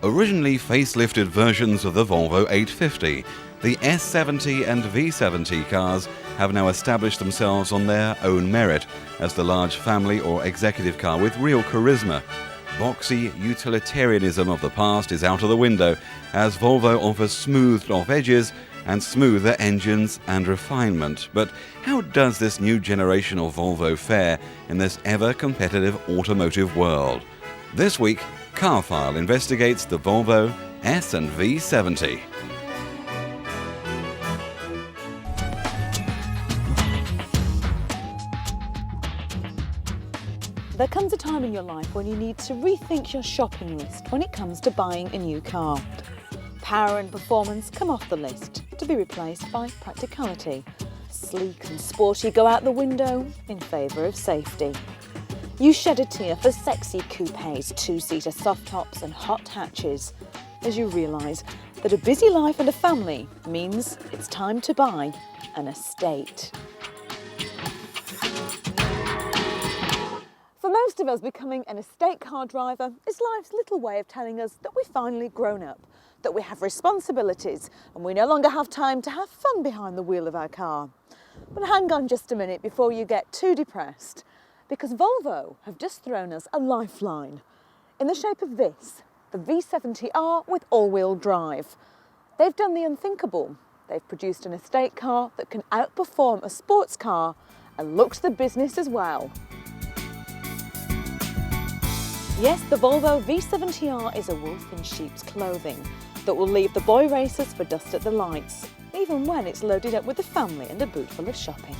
Originally facelifted versions of the Volvo 850, the S70 and V70 cars have now established themselves on their own merit as the large family or executive car with real charisma. Boxy utilitarianism of the past is out of the window as Volvo offers smoothed off edges and smoother engines and refinement. But how does this new generation of Volvo fare in this ever-competitive automotive world? This week, Carfile investigates the Volvo S and V70. There comes a time in your life when you need to rethink your shopping list when it comes to buying a new car. Power and performance come off the list to be replaced by practicality. Sleek and sporty go out the window in favour of safety. You shed a tear for sexy coupes, two-seater soft tops and hot hatches as you realise that a busy life and a family means it's time to buy an estate. For most of us, becoming an estate car driver is life's little way of telling us that we've finally grown up, that we have responsibilities and we no longer have time to have fun behind the wheel of our car. But hang on just a minute before you get too depressed, because Volvo have just thrown us a lifeline in the shape of this, the V70 R with all-wheel drive. They've done the unthinkable. They've produced an estate car that can outperform a sports car and looks the business as well. Yes, the Volvo V70 R is a wolf in sheep's clothing that will leave the boy racers for dust at the lights, even when it's loaded up with a family and a boot full of shopping.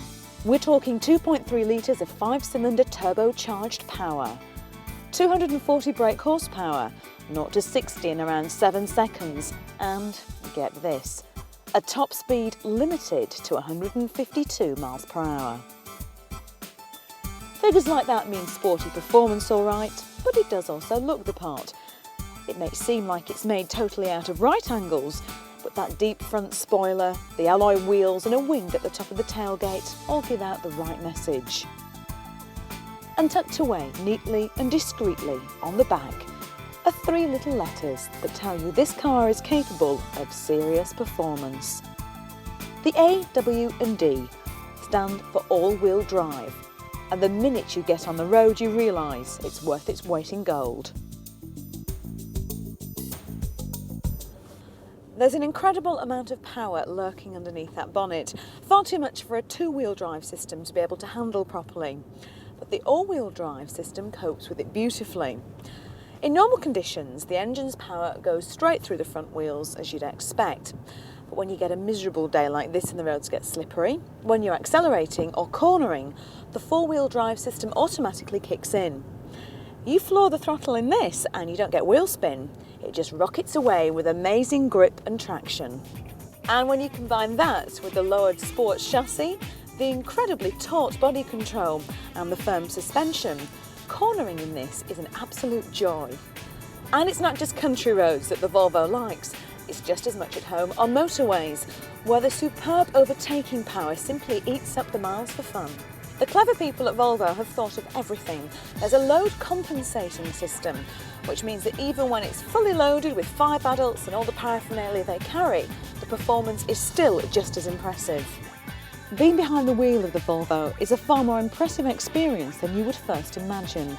We're talking 2.3 litres of 5-cylinder turbocharged power, 240 brake horsepower, 0 to 60 in around 7 seconds, and, get this, a top speed limited to 152 miles per hour. Figures like that mean sporty performance all right, but it does also look the part. It may seem like it's made totally out of right angles, but that deep front spoiler, the alloy wheels and a wing at the top of the tailgate all give out the right message. And tucked away neatly and discreetly on the back are 3 little letters that tell you this car is capable of serious performance. The A, W and D stand for all-wheel drive, and the minute you get on the road you realise it's worth its weight in gold. There's an incredible amount of power lurking underneath that bonnet, far too much for a two-wheel drive system to be able to handle properly. But the all-wheel drive system copes with it beautifully. In normal conditions, the engine's power goes straight through the front wheels as you'd expect. But when you get a miserable day like this and the roads get slippery, when you're accelerating or cornering, the four-wheel drive system automatically kicks in. You floor the throttle in this and you don't get wheel spin. It just rockets away with amazing grip and traction. And when you combine that with the lowered sports chassis, the incredibly taut body control and the firm suspension, cornering in this is an absolute joy. And it's not just country roads that the Volvo likes, it's just as much at home on motorways, where the superb overtaking power simply eats up the miles for fun. The clever people at Volvo have thought of everything. There's a load compensating system, which means that even when it's fully loaded with 5 adults and all the paraphernalia they carry, the performance is still just as impressive. Being behind the wheel of the Volvo is a far more impressive experience than you would first imagine.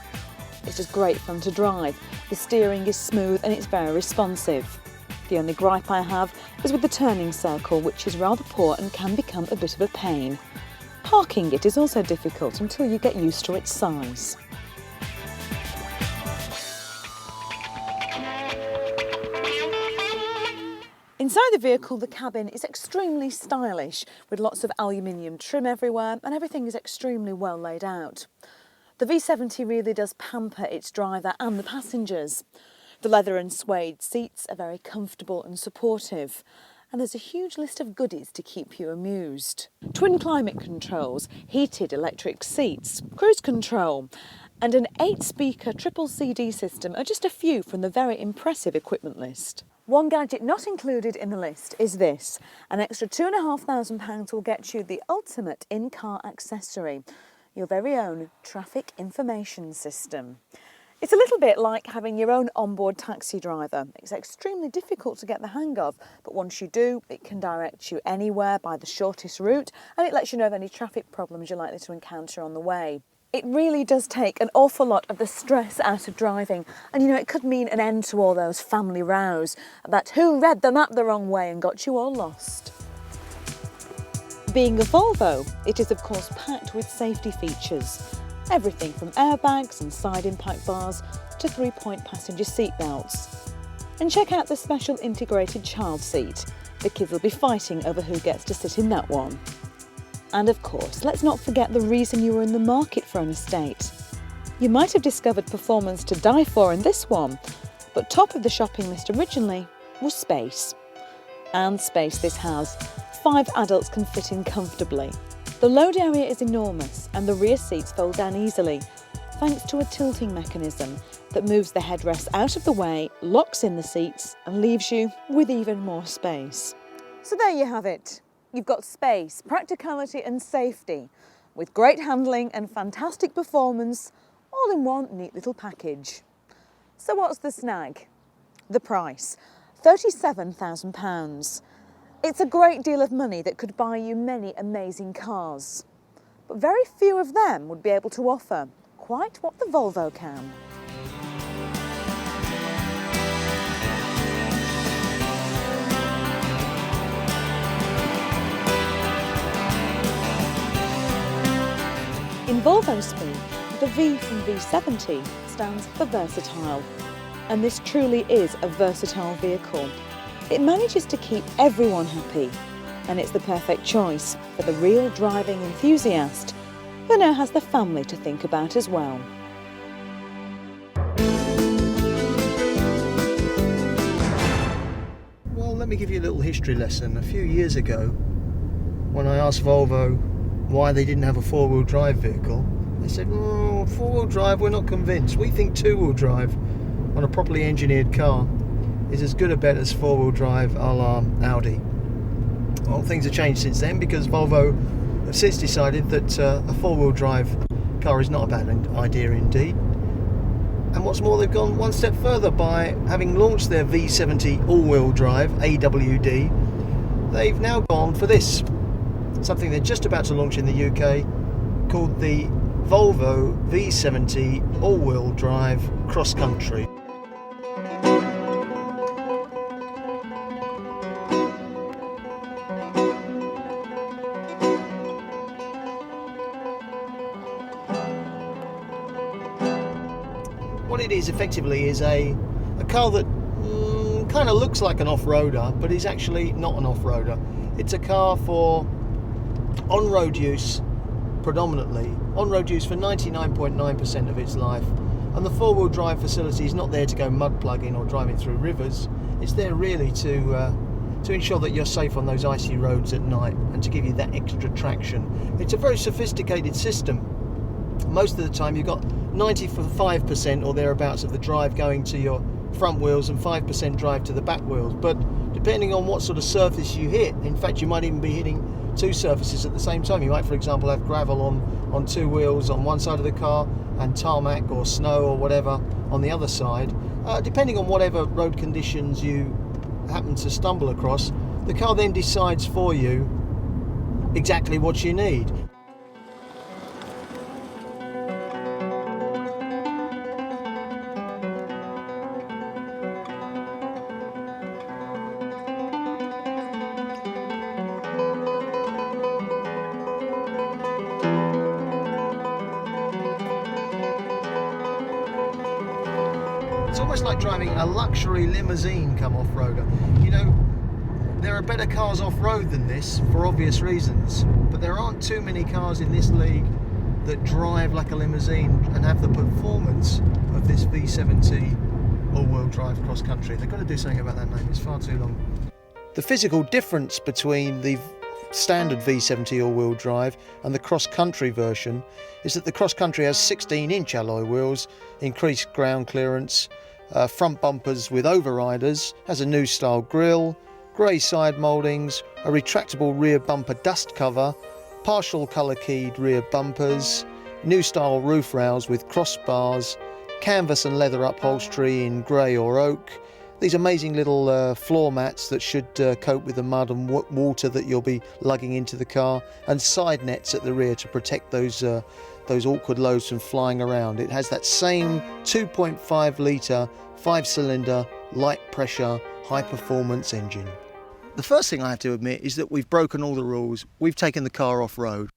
It's just great fun to drive. The steering is smooth and it's very responsive. The only gripe I have is with the turning circle, which is rather poor and can become a bit of a pain. Parking it is also difficult until you get used to its size. Inside the vehicle, the cabin is extremely stylish, with lots of aluminium trim everywhere, and everything is extremely well laid out. The V70 really does pamper its driver and the passengers. The leather and suede seats are very comfortable and supportive, and there's a huge list of goodies to keep you amused. Twin climate controls, heated electric seats, cruise control, and an 8-speaker triple CD system are just a few from the very impressive equipment list. One gadget not included in the list is this. An extra £2,500 will get you the ultimate in-car accessory, your very own traffic information system. It's a little bit like having your own onboard taxi driver. It's extremely difficult to get the hang of, but once you do, it can direct you anywhere by the shortest route, and it lets you know of any traffic problems you're likely to encounter on the way. It really does take an awful lot of the stress out of driving, and it could mean an end to all those family rows about who read the map the wrong way and got you all lost. Being a Volvo, it is of course packed with safety features. Everything from airbags and side impact bars to 3-point passenger seat belts. And check out the special integrated child seat. The kids will be fighting over who gets to sit in that one. And of course, let's not forget the reason you were in the market for an estate. You might have discovered performance to die for in this one, but top of the shopping list originally was space. And space this has. 5 adults can fit in comfortably. The load area is enormous and the rear seats fold down easily, thanks to a tilting mechanism that moves the headrest out of the way, locks in the seats and leaves you with even more space. So there you have it. You've got space, practicality and safety, with great handling and fantastic performance, all in one neat little package. So what's the snag? The price, £37,000. It's a great deal of money that could buy you many amazing cars. But very few of them would be able to offer quite what the Volvo can. In Volvo speak, the V from V70 stands for versatile. And this truly is a versatile vehicle. It manages to keep everyone happy, and it's the perfect choice for the real driving enthusiast who now has the family to think about as well. Well, let me give you a little history lesson. A few years ago, when I asked Volvo why they didn't have a four-wheel drive vehicle, they said, four-wheel drive, we're not convinced. We think two-wheel drive on a properly engineered car is as good a bet as four-wheel drive a la Audi. Well, things have changed since then because Volvo have since decided that a four-wheel drive car is not a bad idea indeed. And what's more, they've gone one step further by having launched their V70 all-wheel drive, AWD. They've now gone for this, something they're just about to launch in the UK, called the Volvo V70 all-wheel drive cross-country. What it is effectively is a car that kind of looks like an off-roader, but is actually not an off-roader. It's a car for on-road use predominantly, on-road use for 99.9% of its life, and the four-wheel drive facility is not there to go mud plugging or driving through rivers. It's there really to ensure that you're safe on those icy roads at night and to give you that extra traction. It's a very sophisticated system. Most of the time you've got 95% or thereabouts of the drive going to your front wheels and 5% drive to the back wheels, but depending on what sort of surface you hit, in fact you might even be hitting two surfaces at the same time. You might, for example, have gravel on two wheels on one side of the car and tarmac or snow or whatever on the other side. Depending on whatever road conditions you happen to stumble across, the car then decides for you exactly what you need. It's almost like driving a luxury limousine come off-roader. You know, there are better cars off-road than this for obvious reasons, but there aren't too many cars in this league that drive like a limousine and have the performance of this V70 all-wheel drive cross-country. They've got to do something about that name, it's far too long. The physical difference between the standard V70 all-wheel drive and the cross-country version is that the cross-country has 16-inch alloy wheels, increased ground clearance, front bumpers with overriders, has a new style grille, grey side mouldings, a retractable rear bumper dust cover, partial colour keyed rear bumpers, new style roof rails with crossbars, canvas and leather upholstery in grey or oak, these amazing little floor mats that should cope with the mud and water that you'll be lugging into the car, and side nets at the rear to protect those awkward loads from flying around. It has that same 2.5 litre, 5-cylinder, light pressure, high performance engine. The first thing I have to admit is that we've broken all the rules. We've taken the car off-road.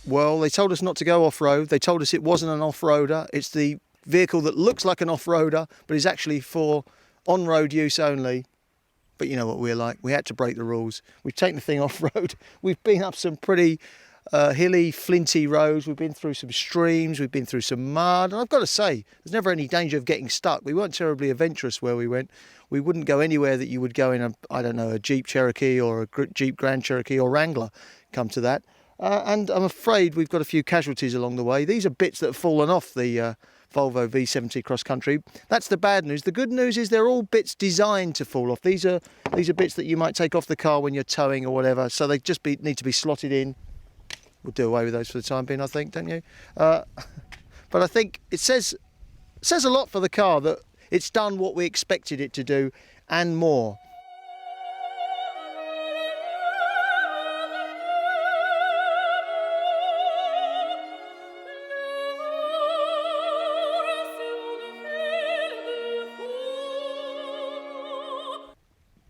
Well, they told us not to go off-road. They told us it wasn't an off-roader. It's the vehicle that looks like an off-roader, but is actually for on-road use only. But you know what we're like. We had to break the rules. We've taken the thing off-road. We've been up some pretty hilly, flinty roads. We've been through some streams. We've been through some mud. And I've got to say, there's never any danger of getting stuck. We weren't terribly adventurous where we went. We wouldn't go anywhere that you would go in a Jeep Cherokee or a Jeep Grand Cherokee or Wrangler, come to that. And I'm afraid we've got a few casualties along the way. These are bits that have fallen off the Volvo V70 cross country. That's the bad news. The good news is they're all bits designed to fall off. These are bits that you might take off the car when you're towing or whatever. So they just need to be slotted in. We'll do away with those for the time being, I think, don't you? But I think it says a lot for the car that it's done what we expected it to do and more.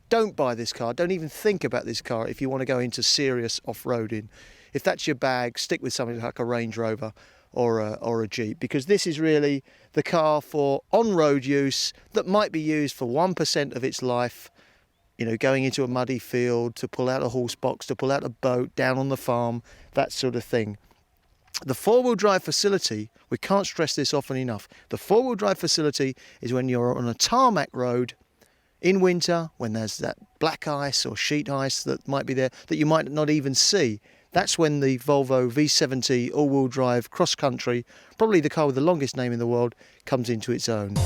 Don't buy this car. Don't even think about this car if you want to go into serious off-roading. If that's your bag, stick with something like a Range Rover or a Jeep, because this is really the car for on-road use that might be used for 1% of its life, you know, going into a muddy field, to pull out a horse box, to pull out a boat, down on the farm, that sort of thing. The four-wheel drive facility, we can't stress this often enough, the four-wheel drive facility is when you're on a tarmac road in winter, when there's that black ice or sheet ice that might be there that you might not even see. That's when the Volvo V70 all-wheel drive cross-country, probably the car with the longest name in the world, comes into its own.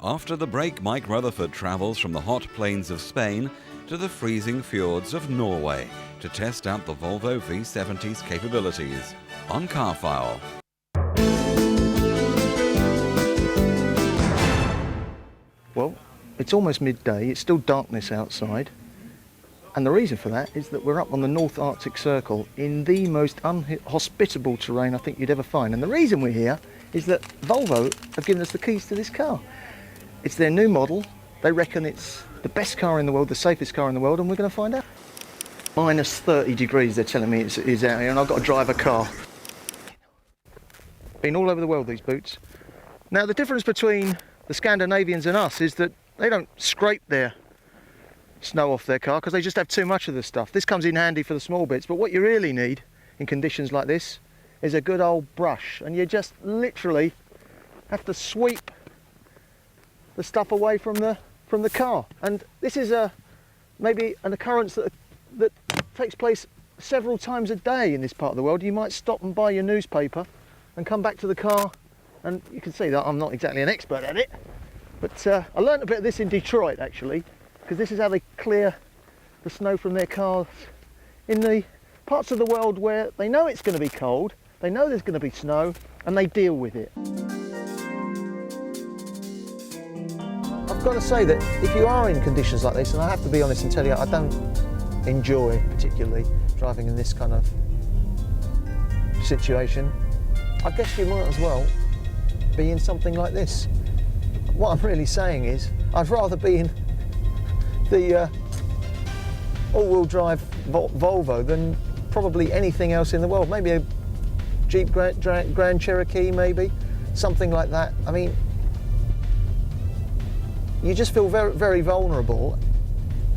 After the break, Mike Rutherford travels from the hot plains of Spain to the freezing fjords of Norway to test out the Volvo V70's capabilities on Carfile. Well, it's almost midday, it's still darkness outside, and the reason for that is that we're up on the North Arctic Circle in the most unhospitable terrain I think you'd ever find. And the reason we're here is that Volvo have given us the keys to this car. It's their new model. They reckon it's the best car in the world, the safest car in the world, and we're going to find out. Minus 30 degrees, they're telling me it's out here, and I've got to drive a car. Been all over the world, these boots. Now, the difference between the Scandinavians and us is that they don't scrape their snow off their car because they just have too much of the stuff. This comes in handy for the small bits, but what you really need in conditions like this is a good old brush, and you just literally have to sweep the stuff away from the car. And this is maybe an occurrence that takes place several times a day in this part of the world. You might stop and buy your newspaper and come back to the car, and you can see that I'm not exactly an expert at it, but I learned a bit of this in Detroit actually, because this is how they clear the snow from their cars in the parts of the world where they know it's going to be cold, they know there's going to be snow, and they deal with it. I've got to say that if you are in conditions like this, and I have to be honest and tell you, I don't enjoy particularly driving in this kind of situation, I guess you might as well be in something like this. What I'm really saying is, I'd rather be in the all-wheel drive Volvo than probably anything else in the world. Maybe a Jeep Grand Cherokee, maybe, something like that. I mean, you just feel very, very vulnerable,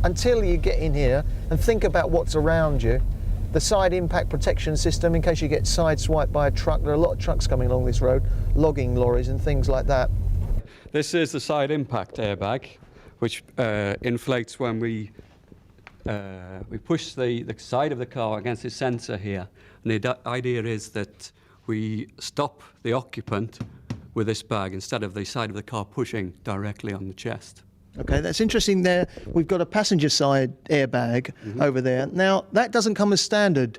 until you get in here and think about what's around you. The side impact protection system, in case you get sideswiped by a truck. There are a lot of trucks coming along this road, logging lorries and things like that. This is the side impact airbag, which inflates when we push the side of the car against the sensor here. And the idea is that we stop the occupant with this bag instead of the side of the car pushing directly on the chest. Okay, that's interesting there. We've got a passenger side airbag over there. Now, that doesn't come as standard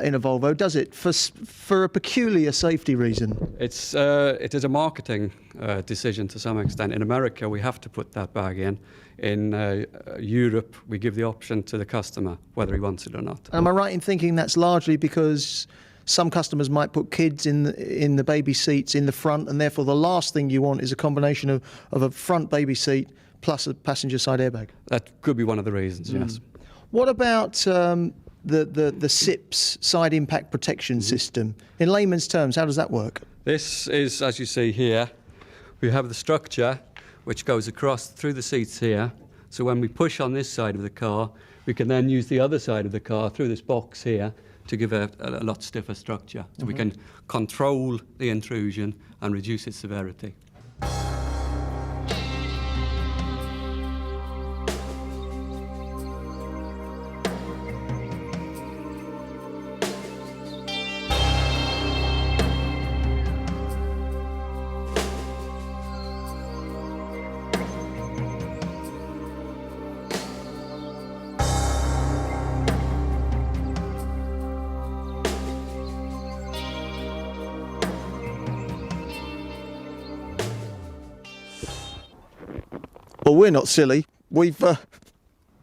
in a Volvo, does it? For a peculiar safety reason. It is a marketing decision to some extent. In America, we have to put that bag in. In Europe, we give the option to the customer whether he wants it or not. Am I right in thinking that's largely because some customers might put kids in the baby seats in the front, and therefore the last thing you want is a combination of a front baby seat plus a passenger side airbag? That could be one of the reasons, yes. What about the SIPS, side impact protection system? In layman's terms, how does that work? This is, as you see here, we have the structure which goes across through the seats here. So when we push on this side of the car, we can then use the other side of the car through this box here to give a lot stiffer structure. So we can control the intrusion and reduce its severity. Well, we're not silly.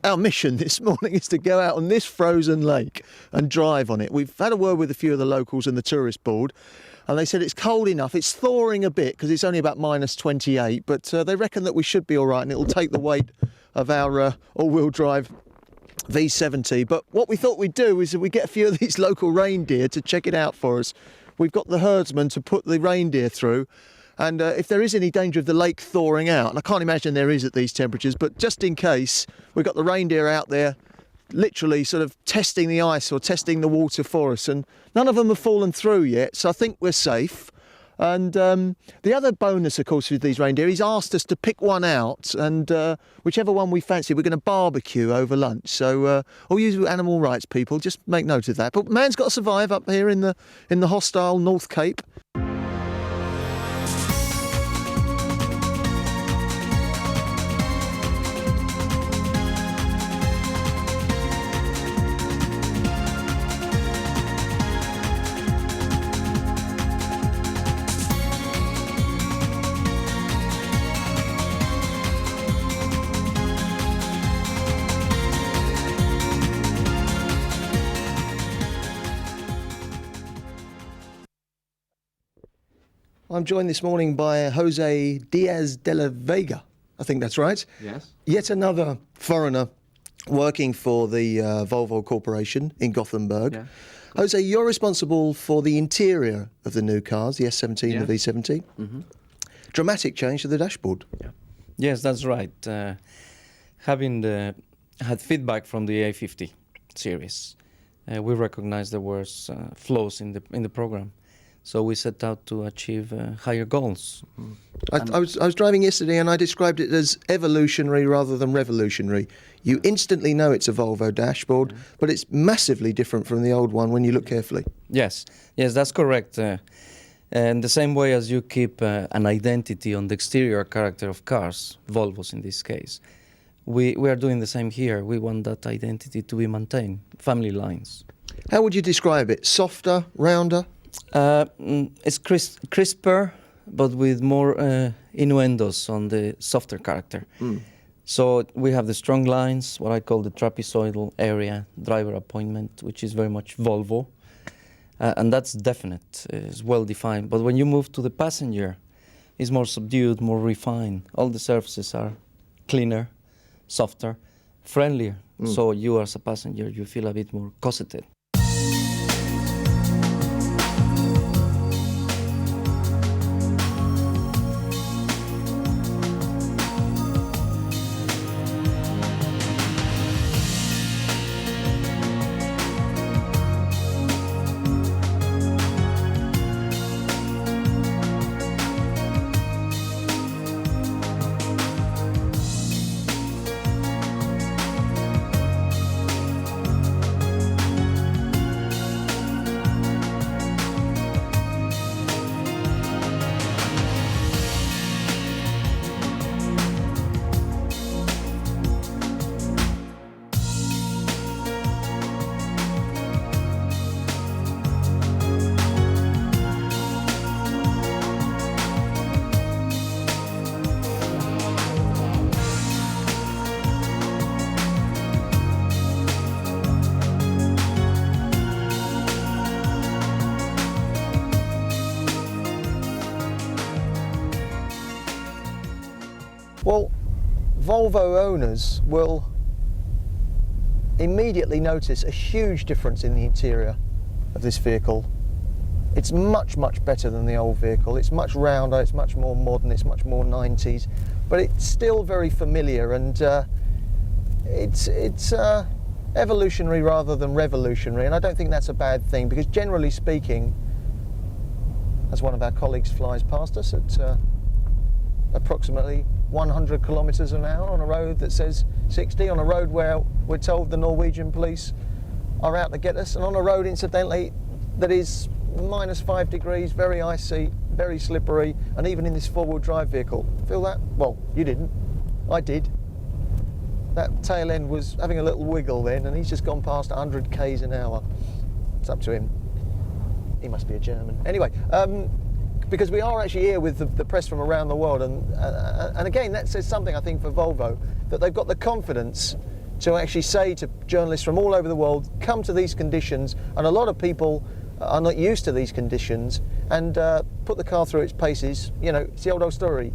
Our mission this morning is to go out on this frozen lake and drive on it. We've had a word with a few of the locals and the tourist board, and they said it's cold enough. It's thawing a bit because it's only about -28, but they reckon that we should be all right, and it'll take the weight of our all-wheel drive V70. But what we thought we'd do is that we get a few of these local reindeer to check it out for us. We've got the herdsman to put the reindeer through. And if there is any danger of the lake thawing out, and I can't imagine there is at these temperatures, but just in case, we've got the reindeer out there literally sort of testing the ice or testing the water for us, and none of them have fallen through yet, so I think we're safe. And the other bonus, of course, with these reindeer, he's asked us to pick one out, and whichever one we fancy, we're going to barbecue over lunch. So all you animal rights people, just make note of that. But man's got to survive up here in the hostile North Cape. I'm joined this morning by Jose Diaz de la Vega. I think that's right. Yes. Yet another foreigner working for the Volvo Corporation in Gothenburg. Yeah. Jose, you're responsible for the interior of the new cars, the S70 and the V70. Mm-hmm. Dramatic change to the dashboard. Yeah. Yes, that's right. Having had feedback from the A50 series, we recognized there were flaws in the program. So we set out to achieve higher goals. I was driving yesterday and I described it as evolutionary rather than revolutionary. You instantly know it's a Volvo dashboard, but it's massively different from the old one when you look carefully. Yes, that's correct. And the same way as you keep an identity on the exterior character of cars, Volvos in this case, we are doing the same here. We want that identity to be maintained, family lines. How would you describe it? Softer, rounder? It's crisper, but with more innuendos on the softer character. So we have the strong lines, what I call the trapezoidal area, driver appointment, which is very much Volvo. And that's definite, it's well defined. But when you move to the passenger, it's more subdued, more refined. All the surfaces are cleaner, softer, friendlier. So you as a passenger, you feel a bit more cosseted. Well, Volvo owners will immediately notice a huge difference in the interior of this vehicle. It's much, much better than the old vehicle. It's much rounder, it's much more modern, it's much more 90s, but it's still very familiar, and it's evolutionary rather than revolutionary, and I don't think that's a bad thing, because generally speaking, as one of our colleagues flies past us at approximately 100 kilometres an hour on a road that says 60, on a road where we're told the Norwegian police are out to get us, and on a road, incidentally, that is -5 degrees, very icy, very slippery, and even in this four-wheel drive vehicle. Feel that? Well, you didn't. I did. That tail end was having a little wiggle then, and he's just gone past 100 k's an hour. It's up to him. He must be a German. Anyway, because we are actually here with the press from around the world, and again, that says something, I think, for Volvo, that they've got the confidence to actually say to journalists from all over the world, come to these conditions, and a lot of people are not used to these conditions, and put the car through its paces. You know, it's the old story.